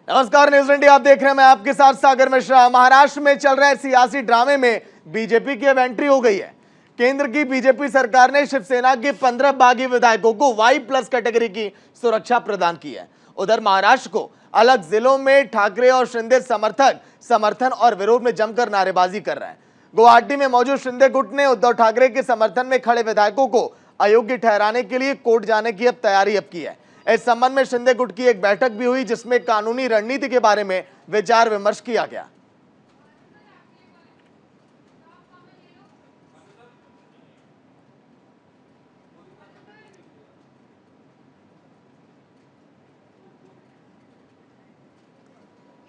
नमस्कार, news India आप देख रहे हैं। मैं आपके साथ सागर मिश्रा। महाराष्ट्र में चल रहे सियासी ड्रामे में बीजेपी की अब एंट्री हो गई है। केंद्र की बीजेपी सरकार ने शिवसेना के 15 बागी विधायकों को Y+ कैटेगरी की सुरक्षा प्रदान की है। उधर महाराष्ट्र को अलग जिलों में ठाकरे और शिंदे समर्थक समर्थन और विरोध में जमकर नारेबाजी कर रहे हैं। गुवाहाटी में मौजूद शिंदे गुट ने उद्धव ठाकरे के समर्थन में खड़े विधायकों को अयोग्य ठहराने के लिए कोर्ट जाने की अब तैयारी की है। इस संबंध में शिंदे गुट की एक बैठक भी हुई, जिसमें कानूनी रणनीति के बारे में विचार विमर्श किया गया।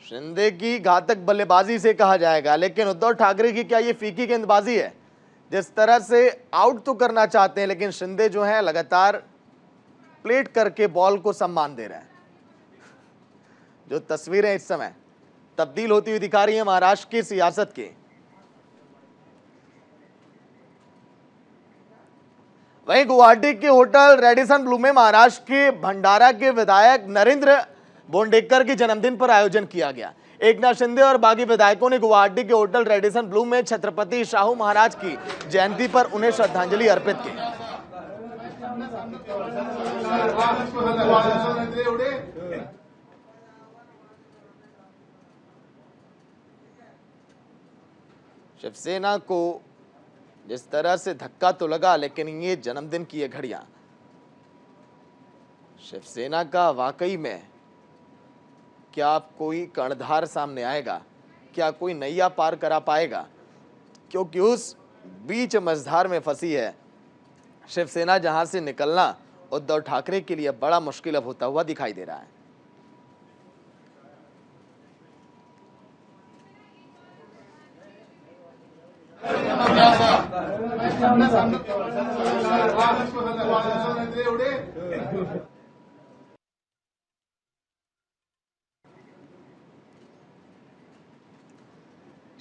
शिंदे की घातक बल्लेबाजी से कहा जाएगा, लेकिन उद्धव ठाकरे की क्या ये फीकी गेंदबाजी है? जिस तरह से आउट तो करना चाहते हैं, लेकिन शिंदे जो है लगातार प्लेट करके बॉल को सम्मान दे रहे हैं। जो तस्वीरें इस समय तब्दील होती हुई दिखा रही है महाराष्ट्र की सियासत की। वहीं गुवाहाटी के होटल रेडिसन ब्लू में महाराष्ट्र के भंडारा के विधायक नरेंद्र बोंडेकर के जन्मदिन पर आयोजन किया गया। एकनाथ शिंदे और बागी विधायकों ने गुवाहाटी के होटल रेडिसन ब्लू में छत्रपति शाहू महाराज की जयंती पर उन्हें श्रद्धांजलि अर्पित की। शिवसेना को जिस तरह से धक्का तो लगा, लेकिन ये जन्मदिन की ये घड़ियां शिवसेना का वाकई में क्या कोई कर्णधार सामने आएगा? क्या कोई नैया पार करा पाएगा? क्योंकि उस बीच मझधार में फंसी है शिवसेना, जहां से निकलना उद्धव ठाकरे के लिए बड़ा मुश्किल अब होता हुआ दिखाई दे रहा है।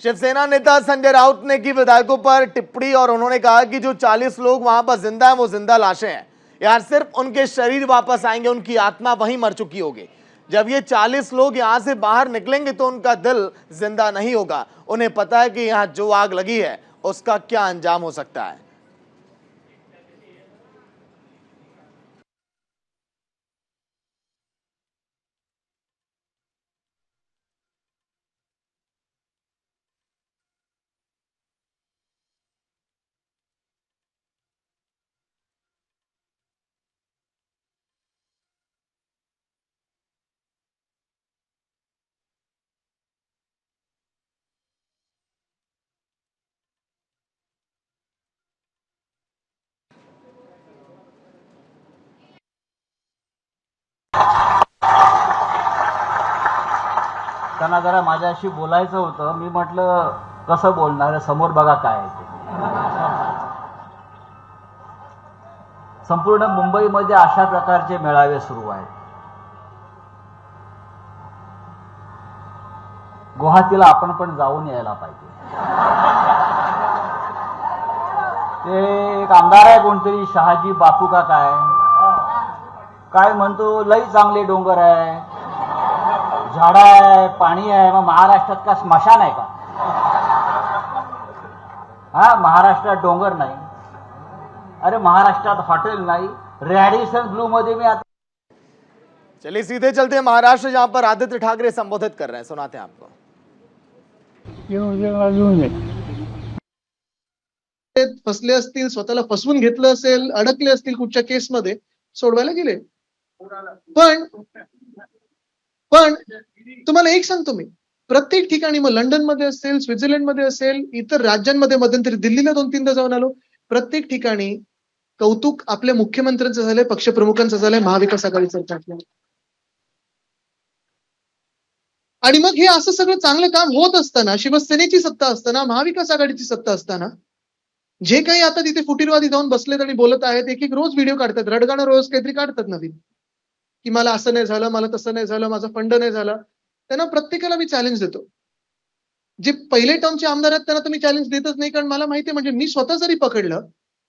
शिवसेना नेता संजय राउत ने की विधायकों पर टिप्पणी और उन्होंने कहा कि जो 40 लोग वहां पर जिंदा हैं वो जिंदा लाशें हैं। यार सिर्फ उनके शरीर वापस आएंगे, उनकी आत्मा वहीं मर चुकी होगी। जब ये 40 लोग यहां से बाहर निकलेंगे तो उनका दिल जिंदा नहीं होगा। उन्हें पता है कि यहां जो आग लगी है उसका क्या अंजाम हो सकता है। त्यांना जरा माझ्याशी बोलायचं होतं. मी म्हटलं कसं बोलणार, समोर बघा काय आहे ते. संपूर्ण मुंबईमध्ये अशा प्रकारचे मेळावे सुरू आहेत. गुवाहाटीला आपण पण जाऊन यायला पाहिजे. ते एक आमदार आहे कोणतरी, शहाजी बापू का काय म्हणतो, लई चांगले डोंगर आहे, झाडं आहे, पाणी आहे. मग महाराष्ट्रात का स्मशान आहे का? हा, महाराष्ट्रात डोंगर नाही. अरे महाराष्ट्रात हॉटेल नाही. रेडिसन ब्लू मध्ये मी आता चलिए सीधे चलते हैं महाराष्ट्र, जहां पर आदित्य ठाकरे संबोधित कर रहे हैं। सुनाते हैं आपको। फसले असतील, स्वतःला फसवून घेतलं असेल, अडकले असतील कुठच्या केसमध्ये, सोडवायला गेले. पण तुम्हाला एक सांगतो मी, प्रत्येक ठिकाणी, मग लंडन मध्ये असेल, स्वित्झर्लंड मध्ये असेल, इतर राज्यांमध्ये, मध्यंतरी दिल्लीला 2-3दा जाऊन आलो, प्रत्येक ठिकाणी कौतुक आपल्या मुख्यमंत्र्यांचं झालंय, पक्षप्रमुखांचं झालंय, महाविकास आघाडी सरकारचं. आणि मग हे असं सगळं चांगलं काम होत असताना, शिवसेनेची सत्ता असताना, महाविकास आघाडीची सत्ता असताना, जे काही आता तिथे फुटीरवादी जाऊन बसलेत आणि बोलत आहेत, एक रोज व्हिडिओ काढतात, रडगाणं रोज काहीतरी काढतात नवीन, की मला असं नाही झालं, मला तसं नाही झालं, माझा फंड नाही झाला. त्यांना प्रत्येकाला मी चॅलेंज देतो. जे पहिले टर्मचे आमदार आहेत त्यांना तर मी चॅलेंज देतच नाही, कारण मला माहिती आहे, म्हणजे मी स्वतः जरी पकडलं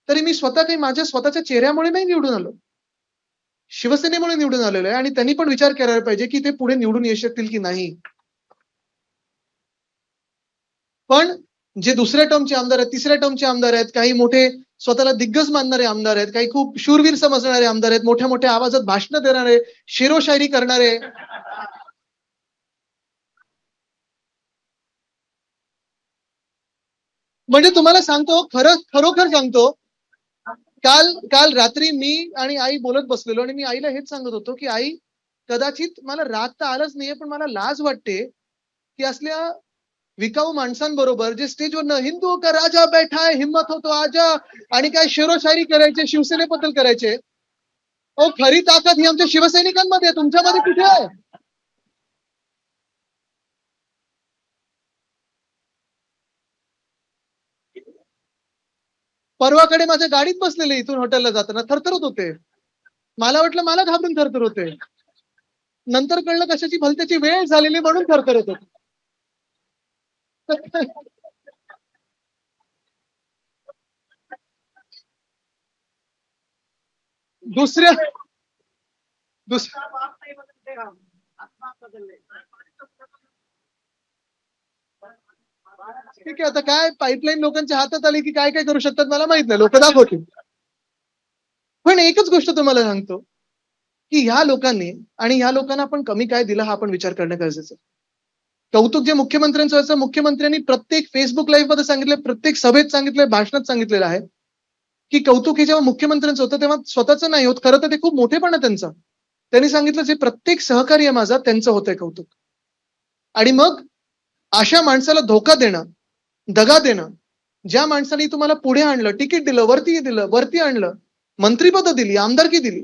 तरी मी स्वतः काही माझ्या स्वतःच्या चेहऱ्यामुळे नाही निवडून आलो. शिवसेनेमुळे निवडून आलेलो आहे आणि त्यांनी पण विचार करायला पाहिजे की ते पुढे निवडून येऊ शकतील की नाही. पण जे दुसऱ्या टर्मचे आमदार आहेत, तिसऱ्या टर्मचे आमदार आहेत, काही मोठे स्वतःला दिग्गज मानणारे आमदार आहेत, काही खूप शूरवीर समजणारे आमदार आहेत, मोठ्या मोठ्या आवाजात भाषणं देणारे, शेरोशायरी करणारे, म्हणजे तुम्हाला सांगतो, खरोखर सांगतो, काल काल रात्री मी आणि आई बोलत बसलेलो आणि मी आईला हेच सांगत होतो की आई, कदाचित मला राग तर आलाच नाहीये, पण मला लाज वाटते की असल्या विकाऊ माणसांबरोबर जे स्टेजवर हिंदू का राजा बैठा है, हिम्मत हो तो आजा, आणि काय शेरोशायरी करायचे, शिवसेनेबद्दल करायचे. अहो, खरी ताकद ही आमच्या शिवसैनिकांमध्ये आहे, तुमच्यामध्ये कुठे आहे? परवाकडे माझ्या गाडीत बसलेले इथून हॉटेलला जाताना थरथरत होते. मला वाटलं मला घाबरून थरथर होते. नंतर कळलं कशाची भलत्याची वेळ झालेली म्हणून थरथरत होते. दुसऱ्या ठीक आहे, आता काय पाईपलाईन लोकांच्या हातात आली की काय काय करू शकतात मला माहित नाही, लोक दाखवतील. पण एकच गोष्ट तुम्हाला सांगतो की ह्या लोकांनी आणि ह्या लोकांना आपण कमी काय दिलं हा आपण विचार करणं गरजेचं आहे. कौतुक जे मुख्यमंत्र्यांचं व्हायचं, मुख्यमंत्र्यांनी प्रत्येक फेसबुक लाईव्ह मध्ये सांगितलं, प्रत्येक सभेत सांगितलं, भाषणात सांगितलेलं आहे की कौतुक हे जेव्हा मुख्यमंत्र्यांचं होतं तेव्हा स्वतःचं नाही होत, खरं तर ते खूप मोठेपण आहे त्यांचं. त्यांनी सांगितलं जे प्रत्येक सहकार्य माझा त्यांचं होतंय कौतुक. आणि मग अशा माणसाला धोका देणं, दगा देणं, ज्या माणसाने तुम्हाला पुढे आणलं, तिकीट दिलं, वरती आणलं, मंत्रिपद दिली, आमदारकी दिली,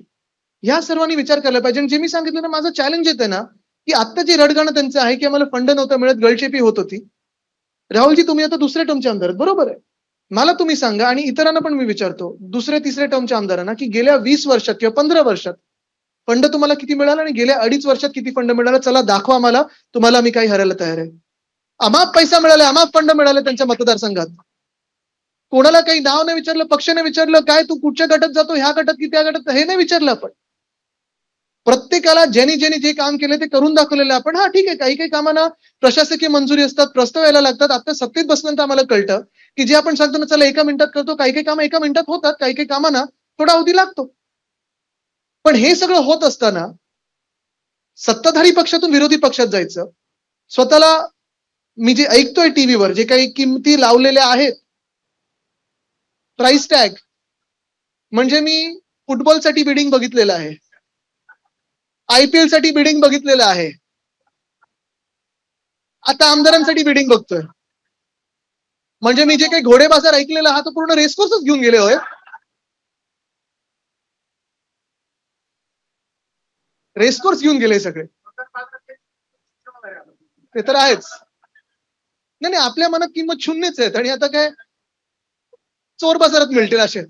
या सर्वांनी विचार करायला पाहिजे. आणि जे मी सांगितलं ना, माझं चॅलेंज येतं ना की आता जे रडगाणं त्यांचं आहे की आम्हाला फंड नव्हता मिळत, गळचेपी होत होती. राहुलजी, तुम्ही आता दुसऱ्या टर्मचे आमदार आहेत, बरोबर आहे. मला तुम्ही सांगा, आणि इतरांना पण मी विचारतो, दुसऱ्या तिसऱ्या टर्मच्या आमदारांना, की गेल्या 20 वर्षात किंवा 15 वर्षात फंड तुम्हाला किती मिळाला आणि गेल्या 2.5 वर्षात किती फंड मिळाला, चला दाखवा मला, तुम्हाला मी काही हरायला तयार आहे. अमाप पैसा मिळाला, अमाप फंड मिळाले त्यांच्या मतदारसंघात. कोणाला काही नाव नाही विचारलं, पक्ष नाही विचारलं, काय तू कुठच्या गटात जातो, ह्या गटात की त्या गटात, हे नाही विचारलं आपण. प्रत्येकाला ज्यांनी ज्यांनी जे काम केले ते करून दाखवलेलं आपण. हा ठीक आहे, काही काही कामांना प्रशासकीय मंजुरी असतात, प्रस्ताव यायला लागतात. आता सत्तेत बसल्यानंतर आम्हाला कळतं की जे आपण सांगतो ना चला 1 मिनिटात करतो, काही काही कामं 1 मिनिटात होतात, काही काही कामांना थोडा अवधी लागतो. पण हे सगळं होत असताना सत्ताधारी पक्षातून विरोधी पक्षात जायचं, स्वतःला मी जे ऐकतोय टीव्हीवर जे काही किमती लावलेल्या आहेत, प्राइस टॅग, म्हणजे मी फुटबॉलसाठी बिडिंग बघितलेलं आहे, IPL साठी बिडिंग बघितलेलं आहे, आता आमदारांसाठी बिडिंग बघतोय. म्हणजे मी जे काही घोडे बाजार ऐकलेला हा तो पूर्ण रेसकोर्सच घेऊन गेले होय. रेसकोर्स घेऊन गेले सगळे. ते तर आहेच. नाही नाही, आपल्या मनात किंमत शून्यच आहेत आणि आता काय चोर बाजारात मिळतील असे.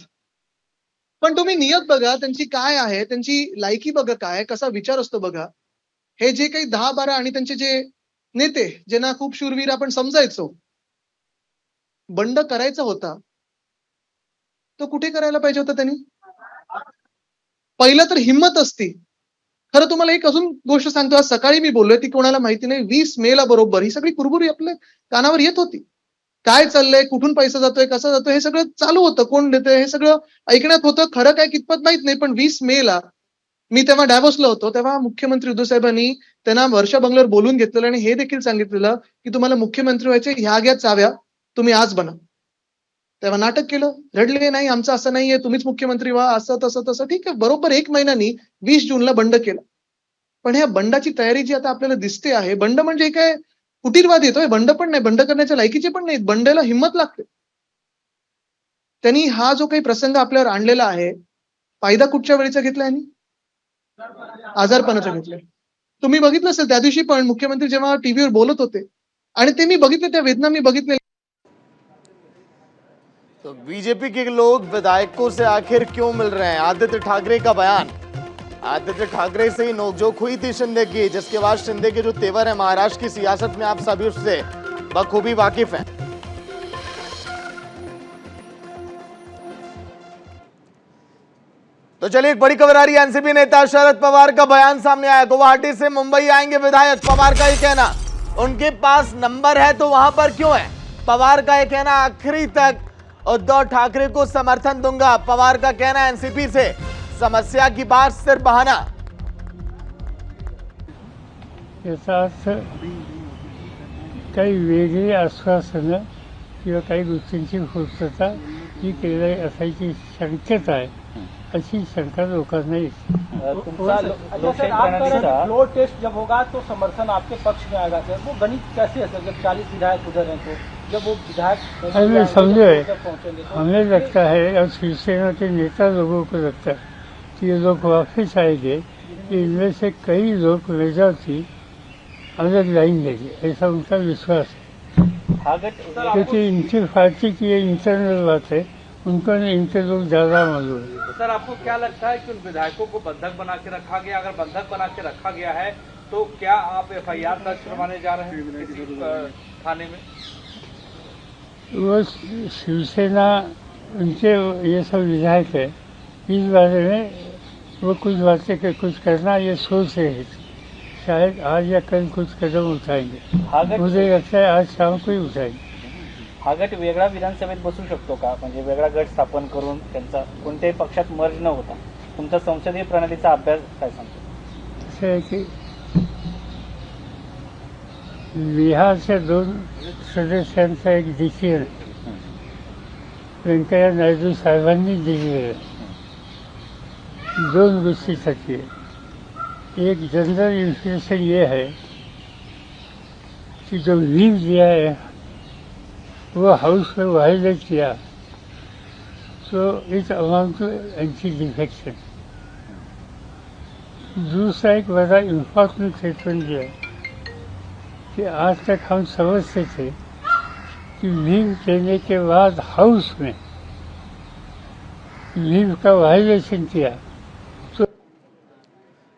पण तुम्ही नियत बघा त्यांची काय आहे, त्यांची लायकी बघा काय, कसा विचार असतो बघा. हे जे काही 10-12 आणि त्यांचे जे नेते ज्यांना खूप शूरवीर आपण समजायचो, बंड करायचा होता तो कुठे करायला पाहिजे होता त्यांनी? पहिलं तर हिम्मत असती. खरं तुम्हाला एक अजून गोष्ट सांगतो, आज सकाळी मी बोललोय ती कोणाला माहिती नाही, 20 मे ला बरोबर ही सगळी कुरबुरी आपल्या कानावर येत होती. काय चाललंय, कुठून पैसा जातोय, कसा जातोय, हे सगळं चालू होतं, कोण देतंय हे सगळं ऐकण्यात होतं. खरं काय कितपत माहित नाही, पण 20 मे ला मी तेव्हा डॅव्होसला होतो, तेव्हा मुख्यमंत्री उद्धव साहेबांनी त्यांना वर्षा बंगल्यावर बोलून घेतलेलं आणि हे देखील सांगितलेलं की तुम्हाला मुख्यमंत्री व्हायचे, ह्या घ्या चाव्या, तुम्ही आज बना. तेव्हा नाटक केलं, रडले, नाही आमचं असं नाहीये, तुम्हीच मुख्यमंत्री व्हा, असं तसं तसं. ठीक आहे, बरोबर 1 महिन्यानी 20 जूनला बंड केलं. पण ह्या बंडाची तयारी जी आता आपल्याला दिसते आहे, बंड म्हणजे काय फुटीरवाद येतोय, बंड पण नाही, बंड करण्याच्या लायकीचे पण नाहीत, बंडाला हिंमत लागते. त्यांनी हा जो काही प्रसंग आपल्यावर आणलेला आहे, फायदा कुठच्या वेळेचा घेतला यांनी? आजारपणाचा घेतलाय. तुम्ही बघितलं असेल त्या दिवशी पण मुख्यमंत्री जेव्हा टीव्हीवर बोलत होते आणि ते मी बघितले, त्या वेदना मी बघितले. तो बीजेपी के लोग विधायकों से आखिर क्यों मिल रहे हैं? आदित्य ठाकरे का बयान, आदित्य ठाकरे से ही नोकझोंक हुई थी शिंदे की, जिसके बाद शिंदे के जो तेवर है महाराष्ट्र की सियासत में आप सभी उससे बखूबी वाकिफ हैं। तो चलिए एक बड़ी खबर आ रही है। एनसीपी नेता शरद पवार का बयान सामने आया। गुवाहाटी से मुंबई आएंगे विधायक, पवार का ये कहना। उनके पास नंबर है तो वहां पर क्यों है? पवार का ये कहना, आखिरी तक उद्धव ठाकरे को समर्थन दूंगा। पवार का कहना, एनसीपी से समस्या की बात सिर्फ बहाना। याचा अर्थ काही वेगळी आश्वासनं किंवा काही गोष्टींची पूर्तता ही केली असायची शक्यता आहे, अशी शंका लोकांना येते. तुमचा लोकशाही प्रणालीचा फ्लोर टेस्ट जब होगा तो समर्थन आपके पक्ष में आएगा सर. वो गणित कैसे है सर, जब 40 विधायक उधर हैं तो जब वो विधायक हमें समझे, पहुंचेंगे तो हमें लगता है और शिवसेना के नेता लोगों को लगता है कि ये लोग वापस आएंगे, इनमें से कई लोग मेजॉरिटी अलग लाइन लेंगे, ऐसा उनका विश्वास है. हा गट क्योंकि इनकी पार्टी की ये इंटरनल बात है, उनको इनके लोग ज़्यादा मालूम है. सर आपको क्या लगता है कि उन विधायकों को बंधक बना के रखा गया? अगर बंधक बना के रखा गया है तो क्या आप एफआईआर दर्ज करवाने जा रहे हैं किसी थाने में? वो शिवसेना उनके ये सब विधायक है, इस बारे में वो कुछ बातें कुछ करना ये सोच रहे हैं. शायद आज या कल कुछ कदम उठाएंगे. हा गट मुझे लगता है आज शाम को ही उठाएंगे. हा गट वेगळा विधानसभेत बसू शकतो का? म्हणजे वेगळा गट स्थापन करून त्यांचा कोणत्याही पक्षात मर्ज न होता. तुमचा संसदीय प्रणालीचा अभ्यास काय सांगतो? असं आहे की बिहारच्या 2 सदस्यांचा एक डिसिजन व्यंकय्या नायडू साहेबांनी दिलेला आहे. 2 गोष्टीसाठी आहे. एक जनरल इन्फॉर्मेशन ये है कि जो व्हीप दिया है वो हाउस में वायलेट किया तो it amount to anti defection. दूसरा एक बड़ा इम्पोर्टेंट स्टेटमेंट दिया कि आज तक हम समझते थे कि व्हीप देने के बाद हाउस में व्हीप का वायलेशन किया.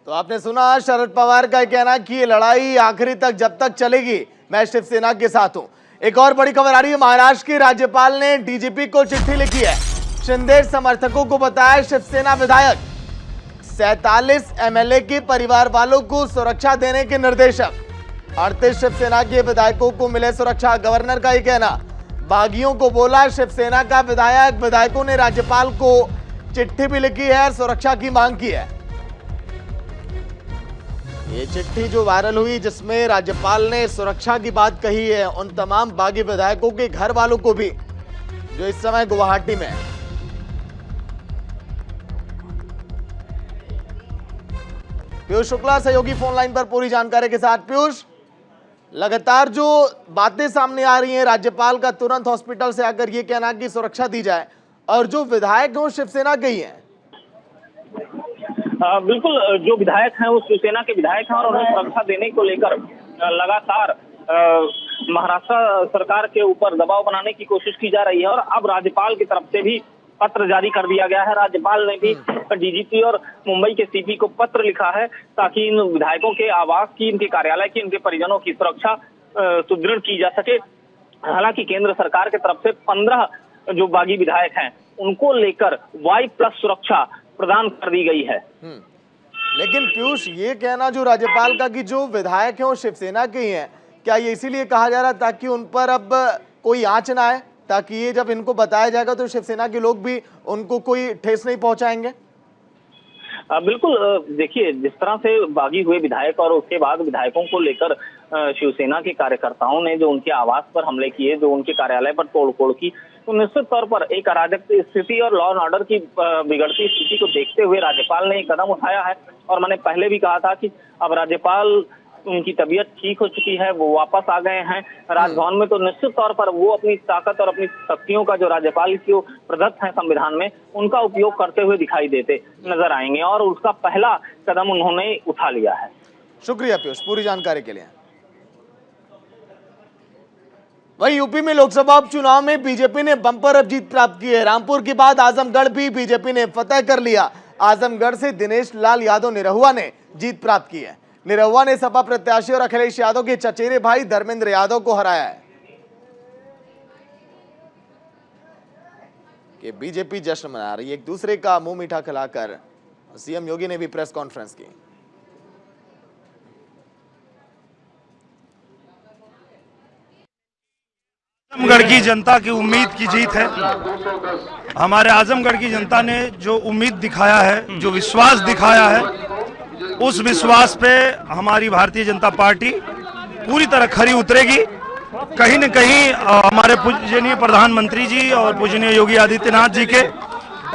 तो आपने सुना शरद पवार का कहना कि ये लड़ाई आखिरी तक जब तक चलेगी मैं शिवसेना के साथ हूं. एक और बड़ी खबर आ रही है। महाराष्ट्र के राज्यपाल ने डीजीपी को चिट्ठी लिखी है. शिंदे समर्थकों को बताया शिवसेना विधायक, 47 एमएलए के परिवार वालों को सुरक्षा देने के निर्देशक. 38 शिवसेना के विधायकों को मिले सुरक्षा. गवर्नर का ये कहना, बागियों को बोला शिवसेना का विधायक. विधायकों ने राज्यपाल को चिट्ठी भी लिखी है, सुरक्षा की मांग की है. ये चिट्ठी जो वायरल हुई जिसमें राज्यपाल ने सुरक्षा की बात कही है उन तमाम बागी विधायकों के घर वालों को भी जो इस समय गुवाहाटी में है. पीयूष शुक्ला सहयोगी फोन लाइन पर पूरी जानकारी के साथ. पीयूष, लगातार जो बातें सामने आ रही हैं, राज्यपाल का तुरंत हॉस्पिटल से आकर ये कहना कि सुरक्षा दी जाए, और जो विधायक हैं शिवसेना के ही हैं. बिल्कुल, जो विधायक हैं वो शिवसेना के विधायक हैं और उन्हें सुरक्षा देने को लेकर लगातार महाराष्ट्र सरकार के ऊपर दबाव बनाने की कोशिश की जा रही है. और अब राज्यपाल की तरफ से भी पत्र जारी कर दिया गया है. राज्यपाल ने भी डीजीपी और मुंबई के सीपी को पत्र लिखा है ताकि इन विधायकों के आवास की, इनके कार्यालय की, इनके परिजनों की सुरक्षा सुदृढ़ की जा सके. हालांकि केंद्र सरकार की तरफ से 15 जो बागी विधायक हैं उनको लेकर Y+ सुरक्षा प्रदान कर दी गई है. लेकिन पीयूष, ये कहना जो राज्यपाल का कि जो विधायक हैं वो शिवसेना के ही हैं, क्या ये इसीलिए कहा जा रहा है ताकि उन पर अब कोई आंच ना आए, ताकि ये जब इनको बताया जाएगा तो शिवसेना के लोग भी उनको कोई ठेस नहीं पहुंचाएंगे? बिल्कुल, देखिए जिस तरह से बागी हुए विधायक और उसके बाद विधायकों को लेकर शिवसेना के कार्यकर्ताओं ने जो उनके आवास पर हमले किए, जो उनके कार्यालय पर तोड़फोड़ की, तो निश्चित तौर पर एक अराजक स्थिति और लॉ एंड ऑर्डर की बिगड़ती स्थिति को देखते हुए राज्यपाल ने एक कदम उठाया है. और मैंने पहले भी कहा था कि अब राज्यपाल, उनकी तबीयत ठीक हो चुकी है, वो वापस आ गए हैं राजभवन में, तो निश्चित तौर पर वो अपनी ताकत और अपनी शक्तियों का जो राज्यपाल की प्रदत्त है संविधान में, उनका उपयोग करते हुए दिखाई देते नजर आएंगे. और उसका पहला कदम उन्होंने उठा लिया है. शुक्रिया पीयूष पूरी जानकारी के लिए. वहीं यूपी में लोकसभा उपचुनाव में बीजेपी ने बंपर अप जीत प्राप्त की है. रामपुर के बाद आजमगढ़ भी बीजेपी ने फतह कर लिया. आजमगढ़ से दिनेश लाल यादव निरहुआ ने जीत प्राप्त की है. निरहुआ ने सपा प्रत्याशी और अखिलेश यादव के चचेरे भाई धर्मेंद्र यादव को हराया है. कि बीजेपी जश्न मना रही है, एक दूसरे का मुंह मीठा खिलाकर सीएम योगी ने भी प्रेस कॉन्फ्रेंस की। आजमगढ़ की जनता की उम्मीद की जीत है। हमारे आजमगढ़ की जनता ने जो उम्मीद दिखाया है, जो विश्वास दिखाया है, उस विश्वास पे हमारी भारतीय जनता पार्टी पूरी तरह खरी उतरेगी। कहीं न कहीं हमारे पूजनीय प्रधानमंत्री जी और पूजनीय योगी आदित्यनाथ जी के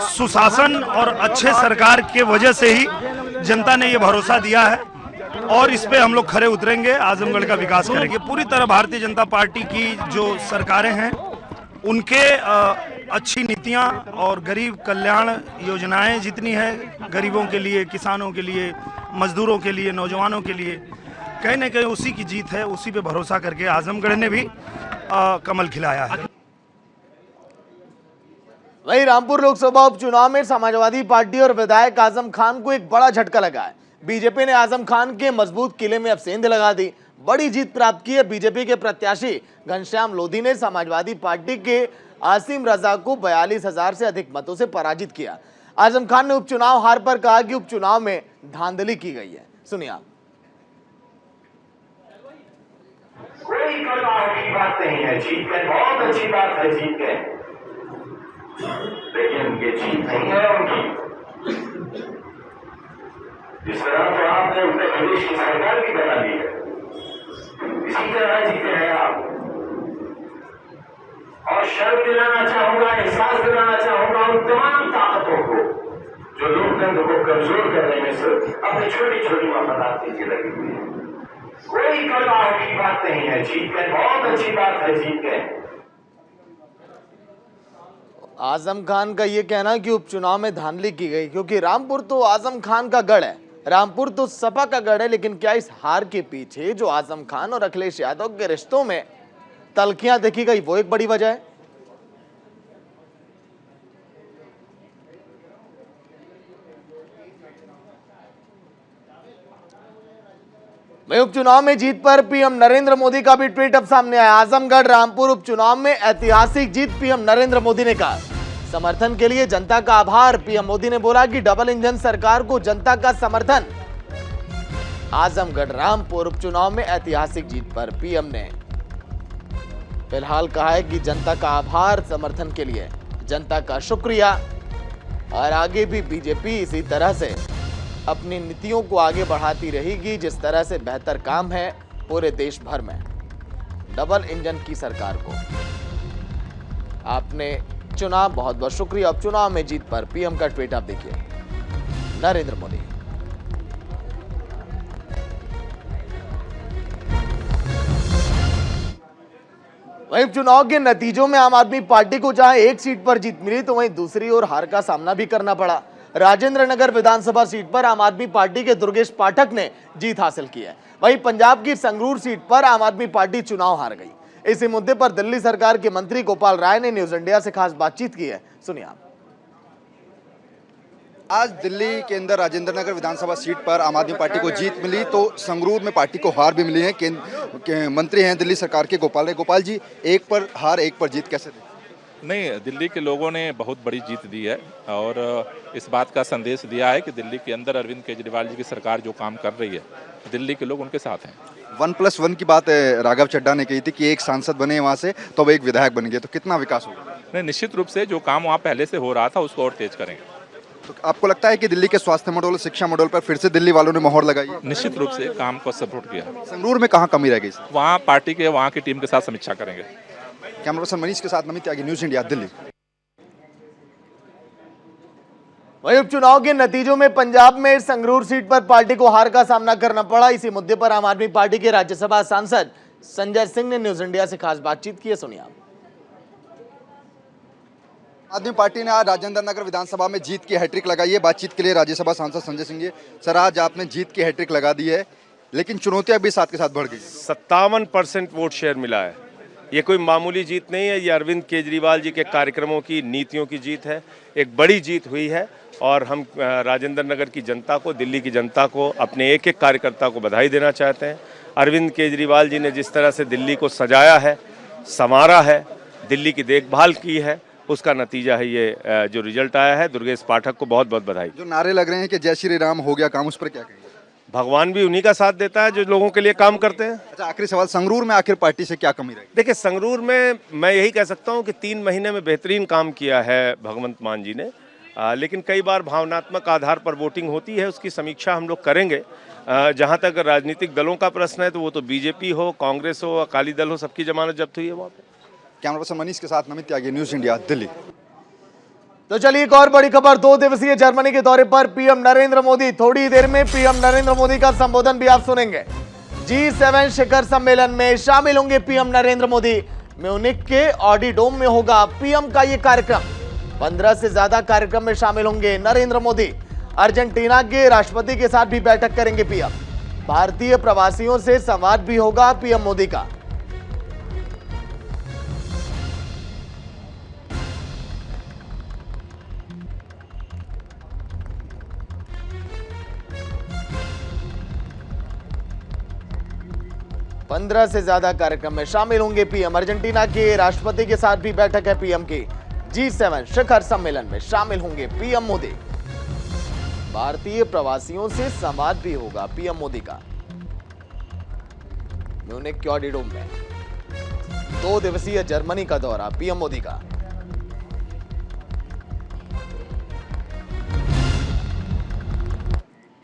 सुशासन और अच्छे सरकार के वजह से ही जनता ने ये भरोसा दिया है और इस पे हम लोग खरे उतरेंगे, आजमगढ़ का विकास करेंगे। पूरी तरह भारतीय जनता पार्टी की जो सरकारें हैं उनके अच्छी नीतियां और गरीब कल्याण योजनाएं जितनी है, गरीबों के लिए, किसानों के लिए, मजदूरों के लिए, नौजवानों के लिए, कहीं न कहीं उसी की जीत है। उसी पे भरोसा करके आजमगढ़ ने भी कमल खिलाया है। वहीं रामपुर लोकसभा उपचुनाव में समाजवादी पार्टी और विधायक आजम खान को एक बड़ा झटका लगा है। बीजेपी ने आजम खान के मजबूत किले में अब सेंध लगा दी। बड़ी जीत प्राप्त की है। बीजेपी के प्रत्याशी घनश्याम लोधी ने समाजवादी पार्टी के आसिम रजा को 42,000 से अधिक मतों से पराजित किया। आजम खान ने उपचुनाव हार पर कहा कि उपचुनाव में धांधली की गई है। सुनिए आप। कोई कलवाह की बात नहीं है, जीत गए, बहुत अच्छी बात है, जीत गए, लेकिन ये जीत नहीं है उनकी। जिस तरह तो आपने उत्तर प्रदेश की सरकार भी बना ली है, इसी तरह जीते हैं आप। और शर्म दिलाना चाहूंगा, एहसास दिलाना चाहूंगा उन तमाम ताकतों को जो लोकतंत्र को कमजोर करने में सिर्फ अपनी छोटी छोटी मफादात की लगी हुई है। कोई कलवाह की बात नहीं है, जीत गए, बहुत अच्छी बात है, जीत गए। आजम खान का ये कहना कि उपचुनाव में धांधली की गई, क्योंकि रामपुर तो आजम खान का गढ़ है, रामपुर तो सपा का गढ़ है। लेकिन क्या इस हार के पीछे जो आजम खान और अखिलेश यादव के रिश्तों में तल्खियां देखी गई, वो एक बड़ी वजह है? वहीं उपचुनाव में जीत पर पीएम नरेंद्र मोदी का भी ट्वीट अब सामने आया। आजमगढ़ रामपुर उपचुनाव में ऐतिहासिक जीत, पीएम नरेंद्र मोदी ने कहा। समर्थन के लिए जनता का आभार। पीएम मोदी ने बोला कि डबल इंजन सरकार को जनता का समर्थन। आजमगढ़ रामपुर उपचुनाव में ऐतिहासिक जीत पर पीएम ने फिलहाल कहा है कि जनता का आभार, समर्थन के लिए जनता का शुक्रिया, और आगे भी बीजेपी इसी तरह से अपनी नीतियों को आगे बढ़ाती रहेगी जिस तरह से बेहतर काम है पूरे देश भर में। डबल इंजन की सरकार को आपने चुना, बहुत बहुत शुक्रिया। अब चुनाव में जीत पर पीएम का ट्वीट आप देखिए, नरेंद्र मोदी। वहीं चुनाव के नतीजों में आम आदमी पार्टी को जहां एक सीट पर जीत मिली, तो वहीं दूसरी ओर हार का सामना भी करना पड़ा। राजेंद्र नगर विधानसभा सीट पर आम आदमी पार्टी के दुर्गेश पाठक ने जीत हासिल की है। वहीं पंजाब की संगरूर सीट पर आम आदमी पार्टी चुनाव हार गई। इसी मुद्दे पर दिल्ली सरकार के मंत्री गोपाल राय ने न्यूज इंडिया से खास बातचीत की है, सुनिए आप। आज दिल्ली के अंदर राजेंद्र नगर विधानसभा सीट पर आम आदमी पार्टी को जीत मिली, तो संगरूर में पार्टी को हार भी मिली है। मंत्री हैं दिल्ली सरकार के गोपाल राय। गोपाल जी, एक पर हार एक पर जीत कैसे देखते? नहीं, दिल्ली के लोगों ने बहुत बड़ी जीत दी है और इस बात का संदेश दिया है कि दिल्ली के अंदर अरविंद केजरीवाल जी की सरकार जो काम कर रही है, दिल्ली के लोग उनके साथ हैं। 1+1 की बात राघव चड्ढा ने कही थी कि एक सांसद बने वहाँ से तो अब एक विधायक बन गए, तो कितना विकास होगा? नहीं, निश्चित रूप से जो काम वहाँ पहले से हो रहा था उसको और तेज करेंगे। तो आपको लगता है कि दिल्ली के स्वास्थ्य मॉडल, शिक्षा मॉडल पर फिर से दिल्ली वालों ने मोहर लगाई? निश्चित रूप से काम को सपोर्ट किया। संगरूर में कहाँ कमी रह गई? वहाँ पार्टी के वहाँ की टीम के साथ समीक्षा करेंगे। कैमरा पर्सन मनीष के साथ नमित त्यागी, न्यूज इंडिया, दिल्ली। वहीं उपचुनाव के नतीजों में पंजाब में संगरूर सीट पर पार्टी को हार का सामना करना पड़ा। इसी मुद्दे पर आम आदमी पार्टी के राज्यसभा सांसद संजय सिंह ने न्यूज इंडिया से खास बातचीत की है, सुनिए आप। आदमी पार्टी ने आज राजेंद्र नगर विधानसभा में जीत की हैट्रिक लगाई है। बातचीत के लिए राज्यसभा सांसद संजय सिंह जी। सर, आज आपने जीत की हैट्रिक लगा दी है, लेकिन चुनौतियां भी साथ के साथ बढ़ गई। 57% वोट शेयर मिला है। ये कोई मामूली जीत नहीं है, ये अरविंद केजरीवाल जी के कार्यक्रमों की, नीतियों की जीत है। एक बड़ी जीत हुई है और हम राजेंद्र नगर की जनता को, दिल्ली की जनता को, अपने एक एक कार्यकर्ता को बधाई देना चाहते हैं। अरविंद केजरीवाल जी ने जिस तरह से दिल्ली को सजाया है, संवारा है, दिल्ली की देखभाल की है, उसका नतीजा है ये जो रिजल्ट आया है। दुर्गेश पाठक को बहुत बहुत बधाई। जो नारे लग रहे हैं कि जय श्री राम हो गया काम, उस पर क्या कहेंगे? भगवान भी उन्हीं का साथ देता है जो लोगों के लिए काम करते हैं। अच्छा, आखिरी सवाल, संगरूर में आखिर पार्टी से क्या कमी रही? देखिए, संगरूर में मैं यही कह सकता हूं कि 3 महीने में बेहतरीन काम किया है भगवंत मान जी ने, लेकिन कई बार भावनात्मक आधार पर वोटिंग होती है, उसकी समीक्षा हम लोग करेंगे। जहां तक राजनीतिक दलों का प्रश्न है तो वो तो बीजेपी हो, कांग्रेस हो, अकाली दल हो, सबकी जमानत जब्त हुई है वहाँ पे। कैमरा पर्सन मनीष के साथ नमित त्यागी, न्यूज़ इंडिया, दिल्ली। तो चलिए एक और बड़ी खबर, 2 दिवसीय जर्मनी के दौरे पर पीएम नरेंद्र मोदी। थोड़ी देर में पीएम नरेंद्र मोदी का संबोधन भी आप सुनेंगे। G7 शिखर सम्मेलन में शामिल होंगे पीएम नरेंद्र मोदी। म्यूनिख के ऑडी डोम में होगा पीएम का ये कार्यक्रम। 15 से ज्यादा कार्यक्रम में शामिल होंगे नरेंद्र मोदी। अर्जेंटीना के राष्ट्रपति के साथ भी बैठक करेंगे पीएम। भारतीय प्रवासियों से संवाद भी होगा पीएम मोदी का। पंद्रह से ज्यादा कार्यक्रम में शामिल होंगे पीएम। अर्जेंटीना के राष्ट्रपति के साथ भी बैठक है पीएम की। G7 शिखर सम्मेलन में शामिल होंगे पीएम मोदी। भारतीय प्रवासियों से संवाद भी होगा पीएम मोदी का। म्यूनिख के ऑडी डोम में 2 दिवसीय जर्मनी का दौरा पीएम मोदी का।